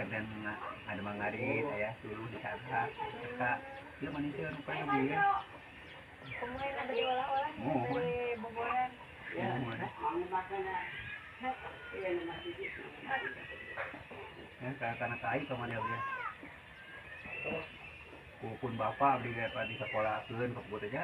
dan ada mangarit ya dulu di sana kakak dia manusia lupa lagi ya Kemudian ada diolah-olah dari Bogoran. Ya karena kai kemana dia pun bapak di sekolah keun ke buat aja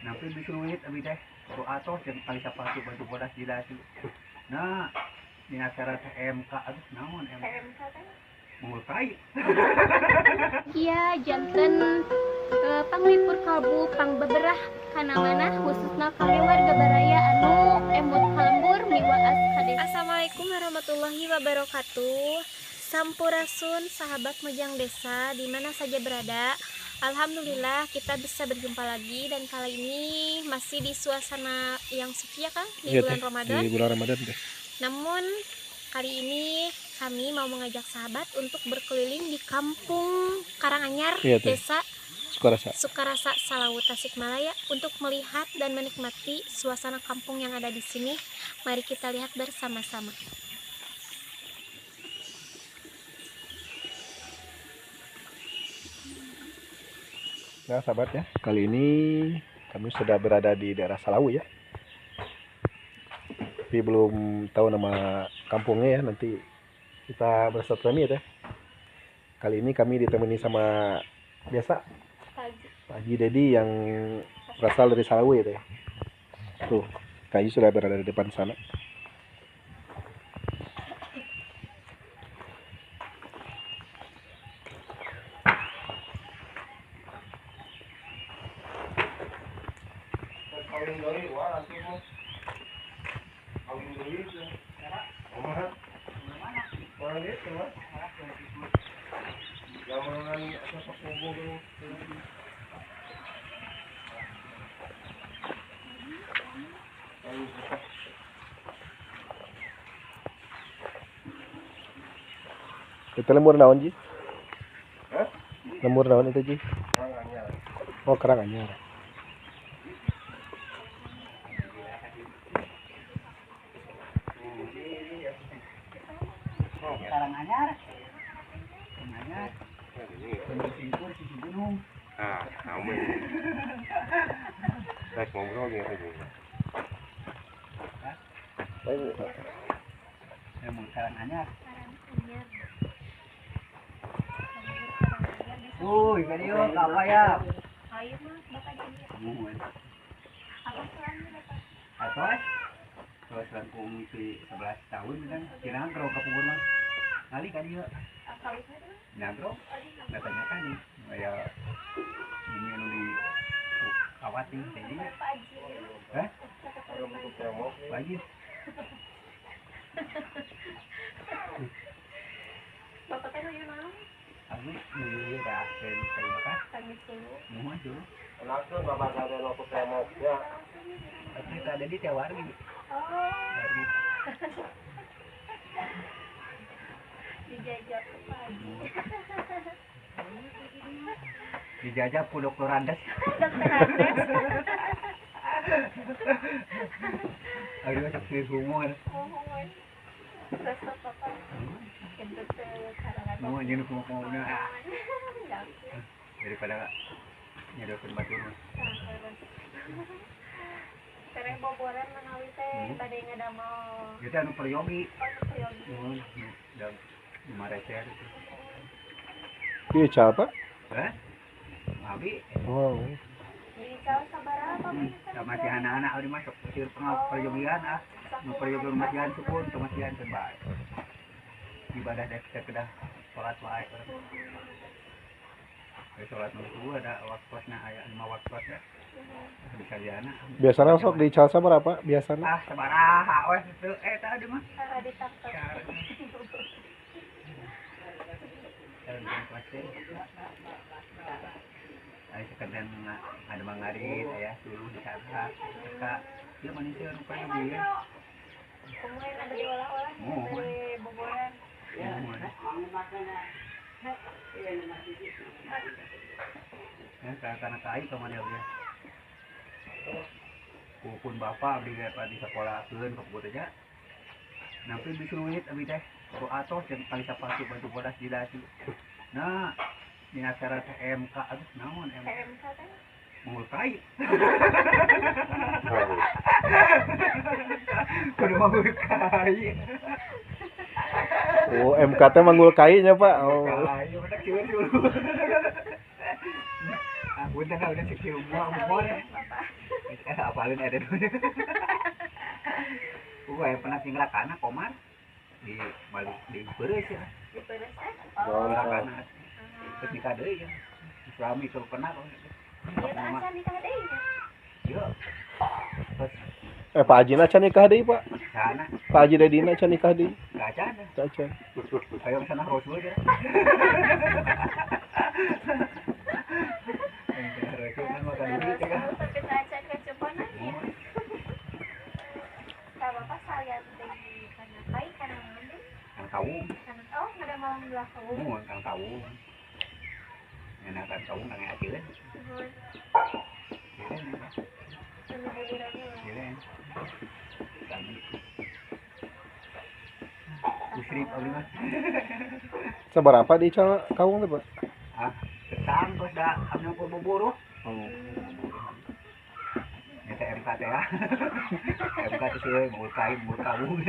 nanti disuruhit abi teh baru atos yang kali sapatu baju bodas dilasi nah di acara TMK aduh naon TMK kan mulai iya janten panglipur kalbu pang beberah kana mana khususna kangge warga baraya anu emut kalembur miwaas hades. Assalamualaikum warahmatullahi wabarakatuh. Sampurasun sahabat Mojang Desa di mana saja berada. Alhamdulillah kita bisa berjumpa lagi dan kali ini masih di suasana yang suci ya Kang di bulan Ramadan. Di bulan Ramadan deh. Namun kali ini kami mau mengajak sahabat untuk berkeliling di Kampung Karanganyar, Desa Sukarasa, Salawu, Tasikmalaya untuk melihat dan menikmati suasana kampung yang ada di sini. Mari kita lihat bersama-sama. Nah sahabat ya, kali ini kami sudah berada di daerah Salawu ya. Tapi belum tahu nama kampungnya ya, nanti kita berselanjutnya ya. Kali ini kami ditemani sama biasa Pak Haji Dedi yang berasal dari Salawu ya teh. Tuh, Kak Haji sudah berada di depan sana. Itu lemur naon Ji? Lemur naon itu Ji? Oh Karanganyar. Karanganyar singkur sisi gunung Kamu naik ngobrol gitu Ji. emang Karanganyar ikan yuk apa ya Ayo mas, bapak jadi apa selama bapak? atos terus langkung si 11 tahun kan kira gerok ke kubur mah kali kan yuk nagro katanya kan nih kayak ini lu di kawatin jadi lagi Bapak teh nu naon? aku ini dah terima kasih Tangis dulu. mau dulu Langsung bapak ada loku tembok ya. tapi ada di Tewari Oh, dari dijajak ke Pak Haji. dijajah pudok Lorandes Dokter Andes. aduh macam sih humor Terus bapak kentut Karanganyar. mau jenuh mau daripada nyedokin batu mah Tereng Bogoran menawi teh bade ngadamel kita anu peryogi peryogi. dan marecer Iya siapa? abi Oh. Di kau sabaraha sama si anak-anak udah masuk ke peryogian peryogian masihan sukun kemasihan terbaik ibadah dek kedah sholat wae sholat nunggu ada waktunya ayat 5 waktu ya bisa diana Biasanya sok di Calsa berapa? Biasanya? sabaraha weh itu tadi mah cara ditangkap. sekedar ada mangarit ya dulu di sana kakak dia manusia lupa lagi ya Kemudian ada diolah-olah dari Bogoran. ya karena kai kemana dia pun bapak di sekolah keun ke buat aja Nampi bisuit abi teh. Ro atos jeung kali sapatu bantu bodas di dasi. Nah, di acara TMK aduh naon TMK teh mulkai. Kudu mulkai. Oh, MK teh manggul kainya, Pak. Oh. Ayo bedak cieu dulu. Ah, punten udah sekil umur. Apalin ada dulu. Yang pernah tinggal kana komar di balik di beres ya. di peres Oh, Kana. Terus nikah deui ya. Suami itu pernah kok. dia acan nikah deui nya. Yo. Terus Pak Haji na can nikah deui, Pak. sana Pak Haji Dedina can nikah deui. kaca ada. Can. Kayak sana Rasul aja. Rasul kan makan duit ya kan. Tapi acan kecoponan ya. Ka bapak saya teh kana kai kana ngandung Kang tahu. kana oh ada malam belakang. Kang tahu. Enak kan tahu kang ajeun. Usrip abdi mah. Sabaraha di kaung teh, Pak? Ah, ketang terus da abdi mah buburu. Oh. Eta MK teh ya. MK teh seueur mau kain mau kawung.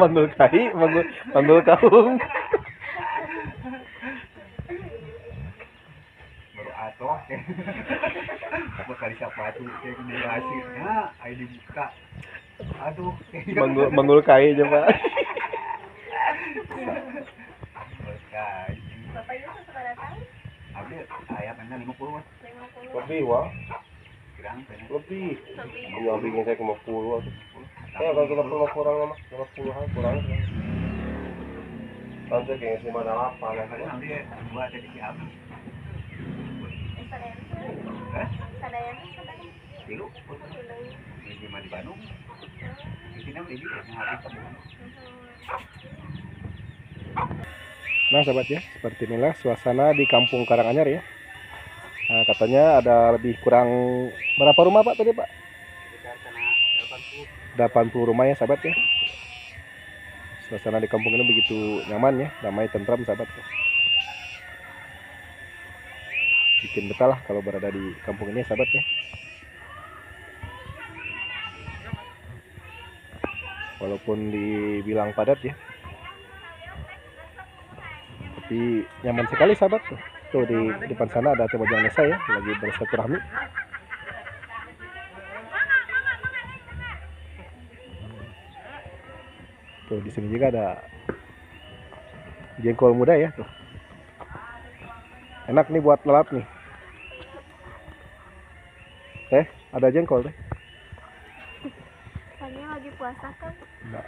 Manggul kai, manggul kaung. Baru atoh teh. Bakal sapatu teh generasinya aya dibuka. Aduh, Manggul kai aja, Pak. Kai. Bapak Yusuf seberapa tahun? Abdi aya kan 50. 50. Lebih, Wah. Kirang teh. Lebih. Lebih. Yang bikin saya 50 tuh. Kalau kita kurang mah 50-an kurang. Kan saya kayaknya 58 ya. Kan abdi dua teh di abdi. Sadayana. Hah? Sadayana. Tilu. Di mana di Bandung? Di sini mah di habis. Nah, sahabat ya, seperti inilah suasana di Kampung Karanganyar ya. Nah, katanya ada lebih kurang berapa rumah, Pak, tadi, Pak? Sekitar sana 80 rumah ya, sahabat ya. Suasana di kampung ini begitu nyaman ya, damai, tentram, sahabat ya. Bikin betah lah kalau berada di kampung ini, sahabat ya. Walaupun dibilang padat ya, tapi nyaman sekali, sahabat tuh. Tuh di depan sana ada Tumajang Desa ya, lagi bersilaturahmi. Tuh di sini juga ada jengkol muda ya tuh. Enak nih buat lelap nih. Teh, ada jengkol teh. Soalnya lagi puasa kan. Nah,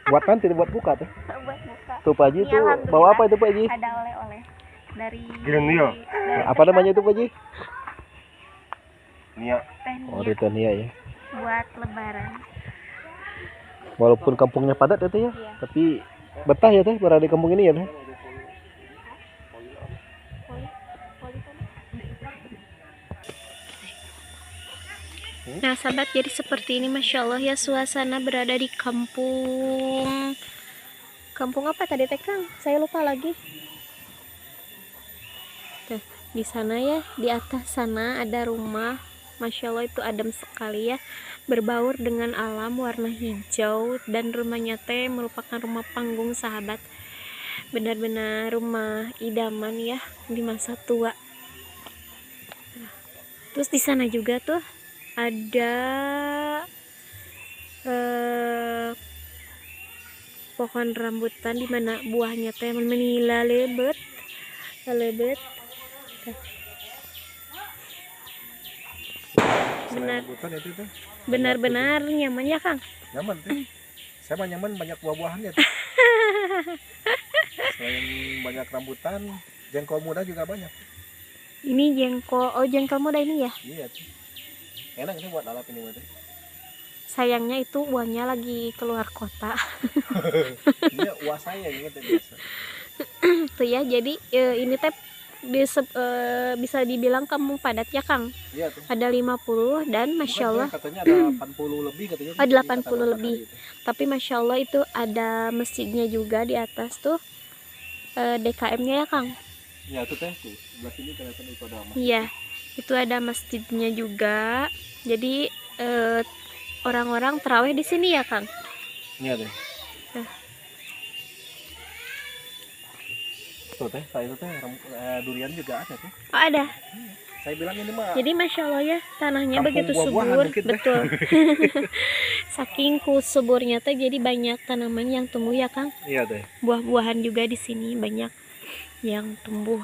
buat nanti buat buka teh. Buat buka. Tuh Pak Haji Iya, tuh alhamdulillah. bawa apa itu Pak Haji? Ada oleh-oleh dari Nia. dari Apa namanya itu Pak Haji? Nia. Oh, itu Nia ya. Buat lebaran. Walaupun kampungnya padat ya teh ya, Iya. tapi betah ya teh berada di kampung ini ya teh. Nah sahabat, jadi seperti ini Masya Allah ya suasana berada di kampung. Kampung apa tadi teh Kang? Saya lupa lagi. Tuh, di sana ya, di atas sana ada rumah. Masya Allah itu adem sekali ya, berbaur dengan alam warna hijau, dan rumahnya teh merupakan rumah panggung sahabat. Benar-benar rumah idaman ya di masa tua. Terus di sana juga tuh ada pohon rambutan di mana buahnya teh menila lebet. Benar-benar nyaman ya Kang. Nyaman teh. Saya mah nyaman banyak buah-buahannya teh. Selain banyak rambutan, jengkol muda juga banyak. Ini jengkol muda ini ya. Iya teh. Enak ini buat lalap ini teh. Sayangnya itu uangnya lagi keluar kota. Iya, uas saya gitu biasa. Tuh ya, jadi ini teh bisa dibilang kampung padat ya Kang. Iya tuh. Ada 50 dan Masya Allah. Katanya ada 80 lebih katanya. Oh, 80 lebih. Tapi Masya Allah itu ada masjidnya juga di atas tuh. DKM-nya ya Kang. Ya tuh teh tuh. Sebelah sini kelihatan itu ada masjid. Iya, itu ada masjidnya juga. Jadi orang-orang terawih di sini ya Kang. Iya deh. Nah. Tuh teh, saya itu teh durian juga ada tuh. Oh ada. Saya bilang ini mah. Jadi Masya Allah ya tanahnya Kampung begitu buah-buahan subur, mungkin, betul. Saking suburnya teh jadi banyak tanaman yang tumbuh ya Kang. Iya deh. Buah-buahan juga di sini banyak yang tumbuh.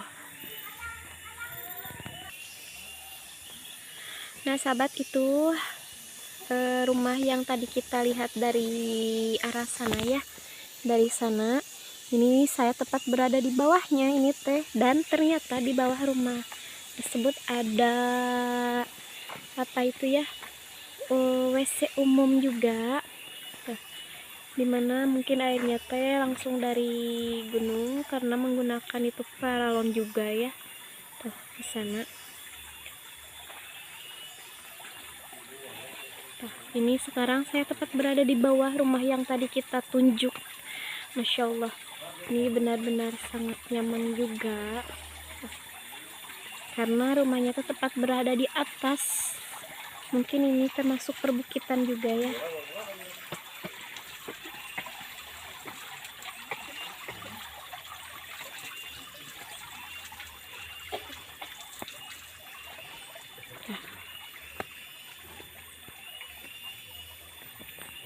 Nah sahabat, itu rumah yang tadi kita lihat dari arah sana ya, dari sana. Ini saya tepat berada di bawahnya ini teh, dan ternyata di bawah rumah tersebut ada apa itu ya, WC umum juga, dimana mungkin airnya teh langsung dari gunung karena menggunakan itu paralon juga ya, tuh di sana. Ini sekarang saya tepat berada di bawah rumah yang tadi kita tunjuk. Masya Allah, ini benar-benar sangat nyaman juga karena rumahnya tepat berada di atas. Mungkin ini termasuk perbukitan juga ya.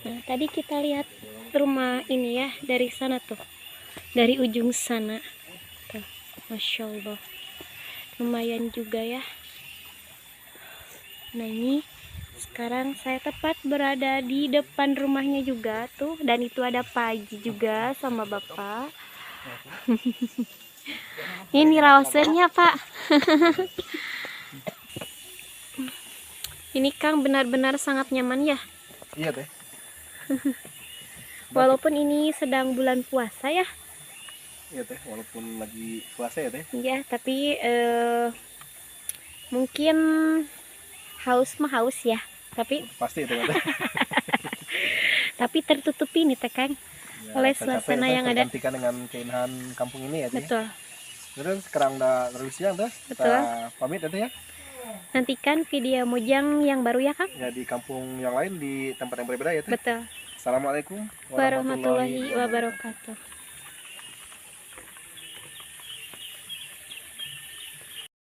Nah, tadi kita lihat rumah ini ya dari sana tuh, dari ujung sana tuh. Masya Allah, lumayan juga ya. Nah ini sekarang saya tepat berada di depan rumahnya juga tuh, dan itu ada Pagi juga sama Bapak. Ini rawsennya Pak. Ini Kang benar-benar sangat nyaman ya. Iya deh. Walaupun ini sedang bulan puasa ya. Iya teh, walaupun lagi puasa ya teh. Ya, tapi mungkin haus mah haus ya. Tapi Pasti itu teh. tapi tertutupi nih teh Kang Ya, oleh tercapai, suasana teh, yang ada. tergantikan dengan keindahan kampung ini ya teh. Betul. Terus sekarang udah terlalu siang teh. Kita Betul. pamit ya teh ya. Nantikan video Mojang yang baru ya Kang. Ya di kampung yang lain di tempat yang berbeda ya teh. Betul. Assalamualaikum Warahmatullahi wabarakatuh.